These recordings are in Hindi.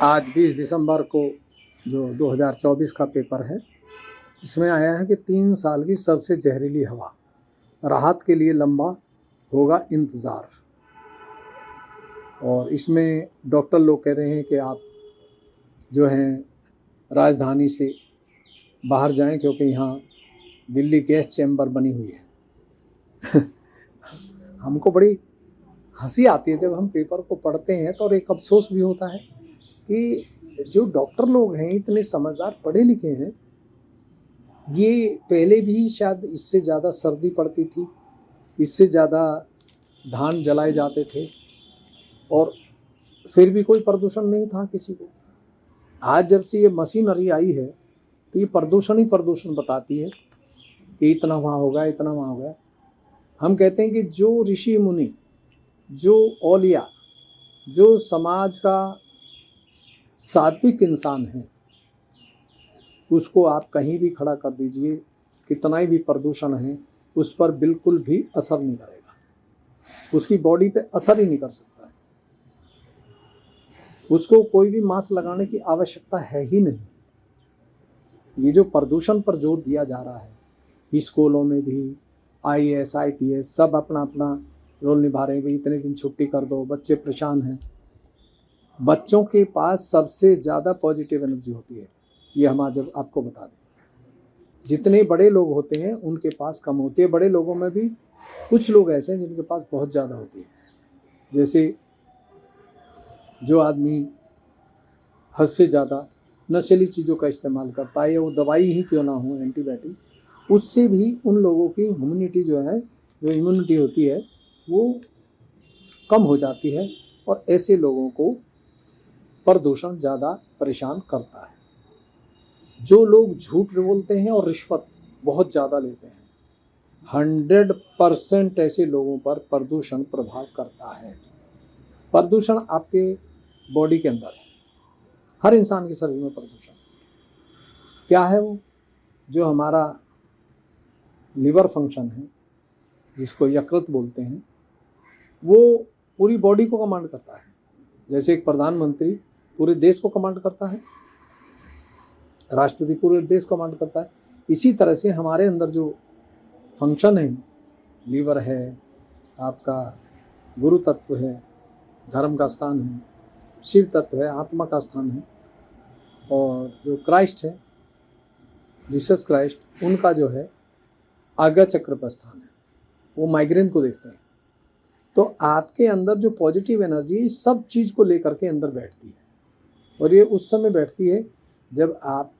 आज 20 दिसंबर को जो 2024 का पेपर है, इसमें आया है कि 3 साल की सबसे जहरीली हवा, राहत के लिए लंबा होगा इंतज़ार। और इसमें डॉक्टर लोग कह रहे हैं कि आप जो हैं राजधानी से बाहर जाएं, क्योंकि यहाँ दिल्ली गैस चैम्बर बनी हुई है। हमको बड़ी हंसी आती है जब हम पेपर को पढ़ते हैं, तो और एक अफसोस भी होता है कि जो डॉक्टर लोग हैं इतने समझदार पढ़े लिखे हैं, ये पहले भी शायद इससे ज़्यादा सर्दी पड़ती थी, इससे ज़्यादा धान जलाए जाते थे और फिर भी कोई प्रदूषण नहीं था किसी को। आज जब से ये मशीनरी आई है तो ये प्रदूषण ही प्रदूषण बताती है कि इतना वहाँ होगा, इतना वहाँ होगा। हम कहते हैं कि जो ऋषि मुनि, जो औलिया, जो समाज का सात्विक इंसान है, उसको आप कहीं भी खड़ा कर दीजिए, कितना ही भी प्रदूषण है उस पर बिल्कुल भी असर नहीं करेगा, उसकी बॉडी पे असर ही नहीं कर सकता है। उसको कोई भी मास्क लगाने की आवश्यकता है ही नहीं। ये जो प्रदूषण पर जोर दिया जा रहा है, स्कूलों में भी IAS IPS सब अपना अपना रोल निभा रहे हैं। भाई इतने दिन छुट्टी कर दो, बच्चे परेशान हैं। बच्चों के पास सबसे ज़्यादा पॉजिटिव एनर्जी होती है, ये हम आज आपको बता दें। जितने बड़े लोग होते हैं उनके पास कम होती है। बड़े लोगों में भी कुछ लोग ऐसे हैं जिनके पास बहुत ज़्यादा होती है। जैसे जो आदमी हद से ज़्यादा नशीली चीज़ों का इस्तेमाल करता है, या वो दवाई ही क्यों ना हो, एंटीबायोटिक, उससे भी उन लोगों की इम्यूनिटी जो है, जो इम्यूनिटी होती है वो कम हो जाती है, और ऐसे लोगों को प्रदूषण ज़्यादा परेशान करता है। जो लोग झूठ बोलते हैं और रिश्वत बहुत ज़्यादा लेते हैं, 100% ऐसे लोगों पर प्रदूषण प्रभाव करता है। प्रदूषण आपके बॉडी के अंदर है, हर इंसान के शरीर में प्रदूषण है। क्या है वो? जो हमारा लिवर फंक्शन है, जिसको यकृत बोलते हैं, वो पूरी बॉडी को कमांड करता है। जैसे एक प्रधानमंत्री पूरे देश को कमांड करता है, राष्ट्रपति पूरे देश को कमांड करता है, इसी तरह से हमारे अंदर जो फंक्शन है, लीवर है, आपका गुरु तत्व है, धर्म का स्थान है, शिव तत्व है, आत्मा का स्थान है, और जो क्राइस्ट है, जीसस क्राइस्ट, उनका जो है आज्ञा चक्र पर स्थान है, वो माइग्रेन को देखते हैं। तो आपके अंदर जो पॉजिटिव एनर्जी सब चीज़ को लेकर के अंदर बैठती है, और ये उस समय बैठती है जब आप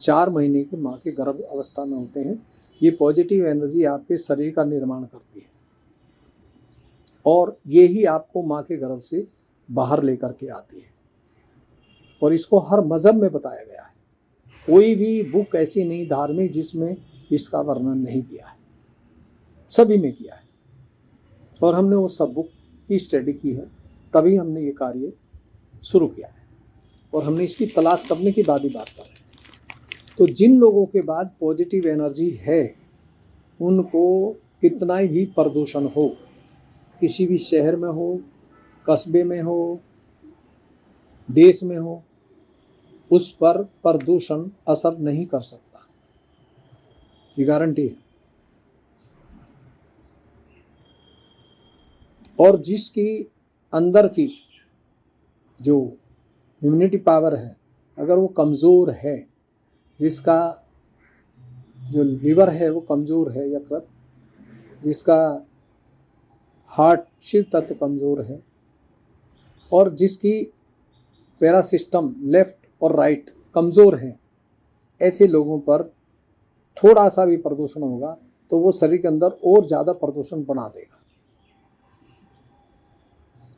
4 महीने की माँ के गर्भ अवस्था में होते हैं। ये पॉजिटिव एनर्जी आपके शरीर का निर्माण करती है, और ये ही आपको माँ के गर्भ से बाहर लेकर के आती है। और इसको हर मज़हब में बताया गया है। कोई भी बुक ऐसी नहीं धार्मिक जिसमें इसका वर्णन नहीं किया है, सभी में किया है। और हमने वो सब बुक की स्टडी की है, तभी हमने ये कार्य शुरू किया है, और हमने इसकी तलाश करने की बात कर रहे हैं। तो जिन लोगों के बाद पॉजिटिव एनर्जी है, उनको कितना भी प्रदूषण हो, किसी भी शहर में हो, कस्बे में हो, देश में हो, उस पर प्रदूषण असर नहीं कर सकता, ये गारंटी है। और जिसकी अंदर की जो इम्यूनिटी पावर है, अगर वो कमज़ोर है, जिसका जो लीवर है वो कमज़ोर है, यकृत, जिसका हार्ट शिव तत्व कमज़ोर है, और जिसकी पैरा सिस्टम लेफ्ट और राइट कमज़ोर है, ऐसे लोगों पर थोड़ा सा भी प्रदूषण होगा तो वो शरीर के अंदर और ज़्यादा प्रदूषण बना देगा।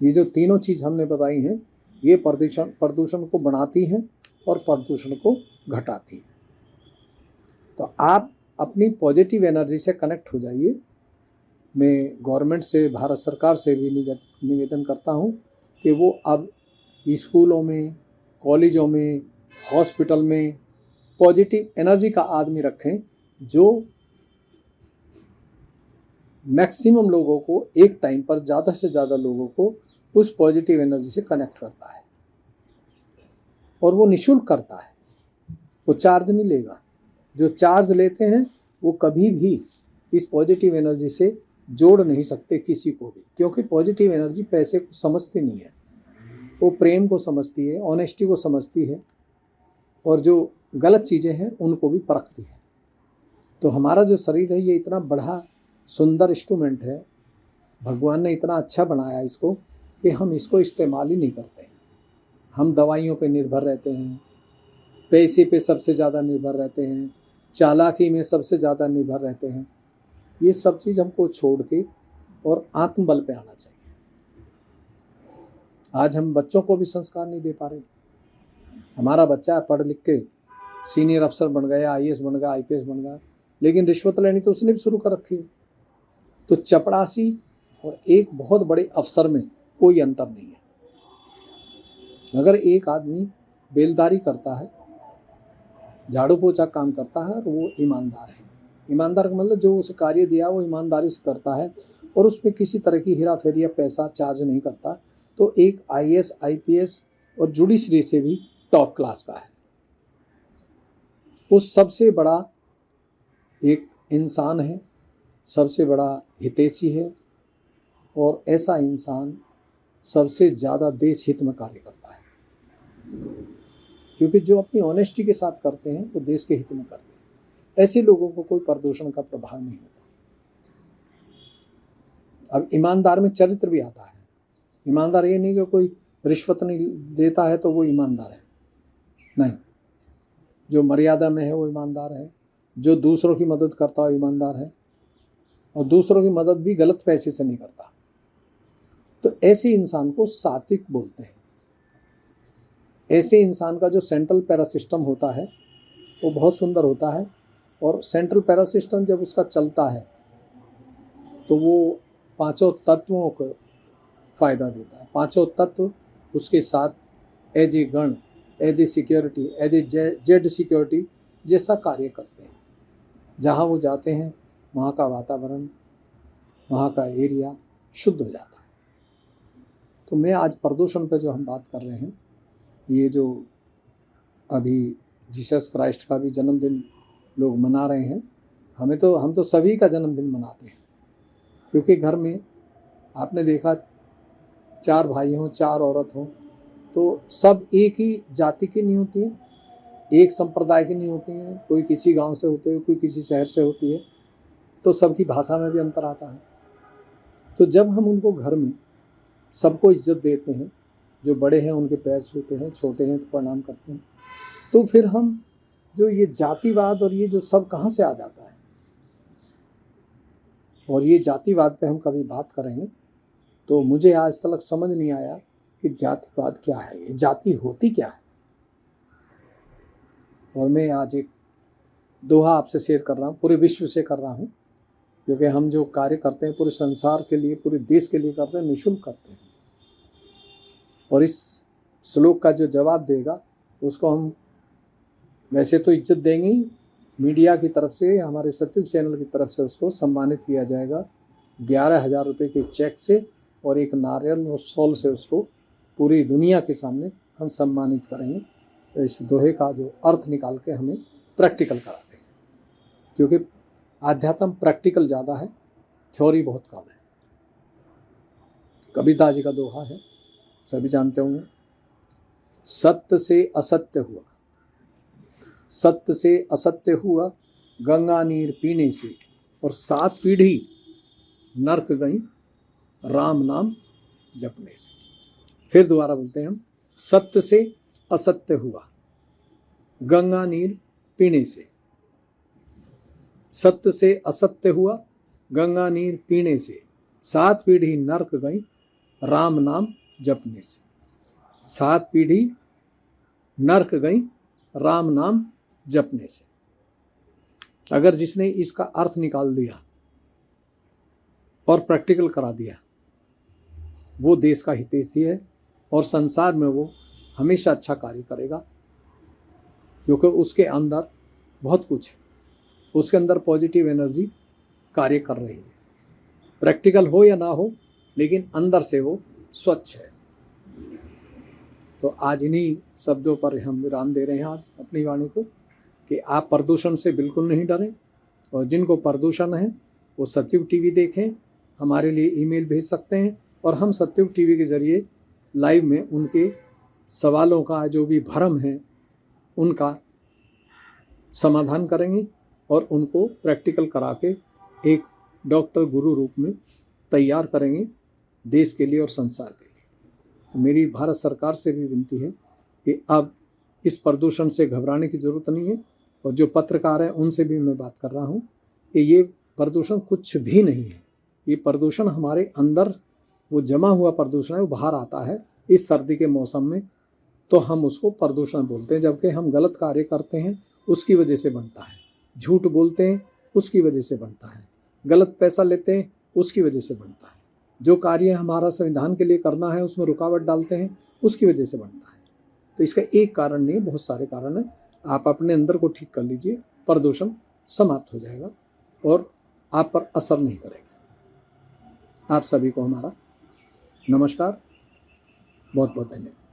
ये जो तीनों चीज़ हमने बताई हैं, ये प्रदूषण को बढ़ाती हैं और प्रदूषण को घटाती हैं। तो आप अपनी पॉजिटिव एनर्जी से कनेक्ट हो जाइए। मैं गवर्नमेंट से, भारत सरकार से भी निवेदन करता हूँ कि वो अब स्कूलों में, कॉलेजों में, हॉस्पिटल में पॉजिटिव एनर्जी का आदमी रखें, जो मैक्सिमम लोगों को एक टाइम पर, ज़्यादा से ज़्यादा लोगों को उस पॉजिटिव एनर्जी से कनेक्ट करता है। और वो निःशुल्क करता है, वो चार्ज नहीं लेगा। जो चार्ज लेते हैं वो कभी भी इस पॉजिटिव एनर्जी से जोड़ नहीं सकते किसी को भी, क्योंकि पॉजिटिव एनर्जी पैसे को समझती नहीं है, वो प्रेम को समझती है, ऑनेस्टी को समझती है, और जो गलत चीज़ें हैं उनको भी परखती है। तो हमारा जो शरीर है ये इतना बड़ा सुंदर इंस्ट्रूमेंट है, भगवान ने इतना अच्छा बनाया इसको कि हम इसको इस्तेमाल ही नहीं करते। हम दवाइयों पे निर्भर रहते हैं, पैसे पे सबसे ज़्यादा निर्भर रहते हैं, चालाकी में सबसे ज़्यादा निर्भर रहते हैं। ये सब चीज़ हमको छोड़ के और आत्मबल पे आना चाहिए। आज हम बच्चों को भी संस्कार नहीं दे पा रहे। हमारा बच्चा पढ़ लिख के सीनियर अफसर बन गया, IAS बन गया, IPS बन गया, लेकिन रिश्वत लेनी तो उसने भी शुरू कर रखी है। तो चपड़ासी और एक बहुत बड़े अफसर में कोई अंतर नहीं है। अगर एक आदमी बेलदारी करता है, झाड़ू पोछा काम करता है और वो ईमानदार है, ईमानदार का मतलब जो उसे कार्य दिया वो ईमानदारी से करता है और उसमें किसी तरह की हेरा फेरी या पैसा चार्ज नहीं करता, तो एक IAS IPS और जुडिशरी से भी टॉप क्लास का है। वो सबसे बड़ा एक इंसान है, सबसे बड़ा हितैषी है, और ऐसा इंसान सबसे ज़्यादा देश हित में कार्य करता है, क्योंकि जो अपनी ऑनेस्टी के साथ करते हैं वो देश के हित में करते हैं। ऐसे लोगों को कोई प्रदूषण का प्रभाव नहीं होता। अब ईमानदार में चरित्र भी आता है। ईमानदार ये नहीं कि कोई रिश्वत नहीं देता है तो वो ईमानदार है, नहीं। जो मर्यादा में है वो ईमानदार है, जो दूसरों की मदद करता है ईमानदार है, और दूसरों की मदद भी गलत पैसे से नहीं करता। तो ऐसे इंसान को सात्विक बोलते हैं। ऐसे इंसान का जो सेंट्रल पैरा सिस्टम होता है वो बहुत सुंदर होता है, और सेंट्रल पैरा सिस्टम जब उसका चलता है तो वो पांचों तत्वों को फायदा देता है। पांचों तत्व उसके साथ as a gun, as a security, as a Z security जैसा कार्य करते हैं। जहाँ वो जाते हैं वहाँ का वातावरण, वहाँ का एरिया शुद्ध हो जाता है। तो मैं आज प्रदूषण पे जो हम बात कर रहे हैं, ये जो अभी जीसस क्राइस्ट का भी जन्मदिन लोग मना रहे हैं, हम तो सभी का जन्मदिन मनाते हैं, क्योंकि घर में आपने देखा 4 भाई हों, 4 औरत हों, तो सब एक ही जाति की नहीं होती है, एक संप्रदाय की नहीं होती हैं। कोई किसी गांव से होते हैं, कोई किसी शहर से होती है, तो सबकी भाषा में भी अंतर आता है। तो जब हम उनको घर में सबको इज्जत देते हैं, जो बड़े हैं उनके पैर छूते हैं, छोटे हैं तो प्रणाम करते हैं, तो फिर हम जो ये जातिवाद और ये जो सब कहाँ से आ जाता है। और ये जातिवाद पे हम कभी बात करेंगे तो मुझे आज तक समझ नहीं आया कि जातिवाद क्या है, ये जाति होती क्या है। और मैं आज एक दोहा आपसे शेयर कर रहा हूँ, पूरे विश्व से कर रहा हूँ, क्योंकि हम जो कार्य करते हैं पूरे संसार के लिए, पूरे देश के लिए करते हैं, निःशुल्क करते हैं। और इस श्लोक का जो जवाब देगा उसको हम वैसे तो इज्जत देंगे ही, मीडिया की तरफ से, हमारे सत्युग चैनल की तरफ से उसको सम्मानित किया जाएगा 11,000 रुपये के चेक से, और एक नारियल और शॉल से उसको पूरी दुनिया के सामने हम सम्मानित करेंगे। तो इस दोहे का जो अर्थ निकाल के हमें प्रैक्टिकल करा दें, क्योंकि आध्यात्म प्रैक्टिकल ज़्यादा है, थ्योरी बहुत कम है। कबीरदास जी का दोहा है, सभी जानते होंगे। सत्य से असत्य हुआ, सत्य से असत्य हुआ, गंगा नीर पीने से, और 7 पीढ़ी नरक गई राम नाम जपने से। फिर दोबारा बोलते हैं हम, सत्य से असत्य हुआ, गंगा नीर पीने से, सत्य से असत्य हुआ, गंगा नीर पीने से, 7 पीढ़ी नरक गई राम नाम जपने से। 7 पीढ़ी नरक गई राम नाम जपने से। अगर जिसने इसका अर्थ निकाल दिया और प्रैक्टिकल करा दिया, वो देश का हितैषी है, और संसार में वो हमेशा अच्छा कार्य करेगा, क्योंकि उसके अंदर बहुत कुछ है, उसके अंदर पॉजिटिव एनर्जी कार्य कर रही है। प्रैक्टिकल हो या ना हो, लेकिन अंदर से वो स्वच्छ है। तो आज इन्हीं शब्दों पर हम विराम दे रहे हैं आज अपनी वाणी को, कि आप प्रदूषण से बिल्कुल नहीं डरें, और जिनको प्रदूषण है वो सतयुग टीवी देखें, हमारे लिए ईमेल भेज सकते हैं और हम सतयुग टीवी के ज़रिए लाइव में उनके सवालों का जो भी भ्रम है उनका समाधान करेंगे और उनको प्रैक्टिकल करा के एक डॉक्टर गुरु रूप में तैयार करेंगे देश के लिए और संसार के लिए। तो मेरी भारत सरकार से भी विनती है कि अब इस प्रदूषण से घबराने की ज़रूरत नहीं है, और जो पत्रकार हैं उनसे भी मैं बात कर रहा हूँ कि ये प्रदूषण कुछ भी नहीं है। ये प्रदूषण हमारे अंदर वो जमा हुआ प्रदूषण है, वो बाहर आता है इस सर्दी के मौसम में, तो हम उसको प्रदूषण बोलते हैं। जबकि हम गलत कार्य करते हैं उसकी वजह से बनता है, झूठ बोलते हैं उसकी वजह से बनता है, गलत पैसा लेते हैं उसकी वजह से बनता है, जो कार्य हमारा संविधान के लिए करना है उसमें रुकावट डालते हैं उसकी वजह से बनता है। तो इसका एक कारण नहीं, बहुत सारे कारण हैं। आप अपने अंदर को ठीक कर लीजिए, प्रदूषण समाप्त हो जाएगा और आप पर असर नहीं करेगा। आप सभी को हमारा नमस्कार, बहुत बहुत धन्यवाद।